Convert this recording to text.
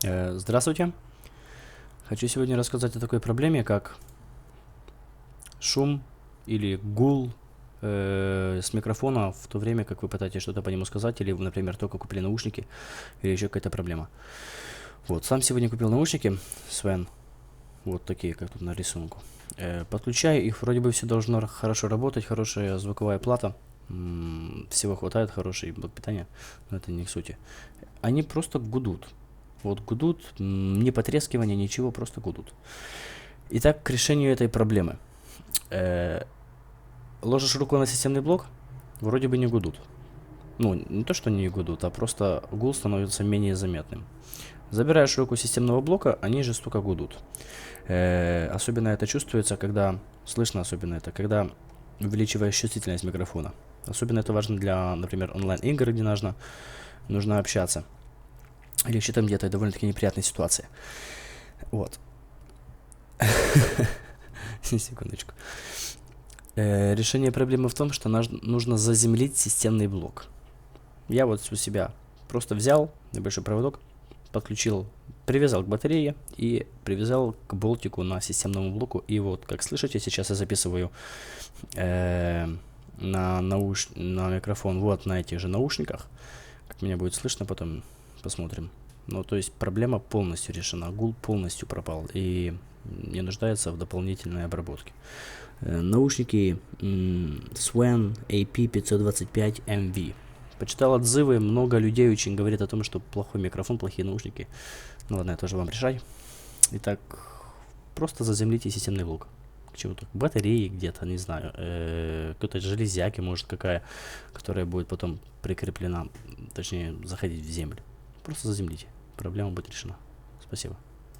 Здравствуйте. Хочу сегодня рассказать о такой проблеме, как шум или гул с микрофона в то время, как вы пытаетесь что-то по нему сказать, или, например, только купили наушники, или еще какая-то проблема. Вот, сам сегодня купил наушники Sven, вот такие, как тут на рисунку. Подключаю их, вроде бы все должно хорошо работать, хорошая звуковая плата, всего хватает, хороший блок питания, но это не к сути. Они просто гудут. Вот гудут, ни потрескивания, ничего, просто гудут. Итак, к решению этой проблемы. Ложишь руку на системный блок, вроде бы не гудут. Ну, не то, что не гудут, а просто гул становится менее заметным. Забираешь руку системного блока, они жестоко гудут. Особенно это чувствуется, когда, слышно особенно это, когда увеличиваешь чувствительность микрофона. Особенно это важно для, например, онлайн-игр, где нужно общаться. Или еще там где-то довольно-таки неприятная ситуация. Вот. Секундочку. Решение проблемы в том, что нужно заземлить системный блок. Я вот у себя просто взял небольшой проводок, подключил, привязал к батарее и привязал к болтику на системному блоку. И вот, как слышите, сейчас я записываю на микрофон вот на этих же наушниках. Как меня будет слышно, потом посмотрим. Ну, то есть проблема полностью решена, гул полностью пропал и не нуждается в дополнительной обработке. Наушники Swen AP525MV. Почитал отзывы, много людей очень говорят о том, что плохой микрофон, плохие наушники. Ну ладно, я тоже вам решать. Итак, просто заземлите системный блок. К чему-то, к батарее где-то, не знаю, какой-то железяки, может, какая, которая будет потом прикреплена, точнее, заходить в землю. Просто заземлите. Проблема будет решена. Спасибо.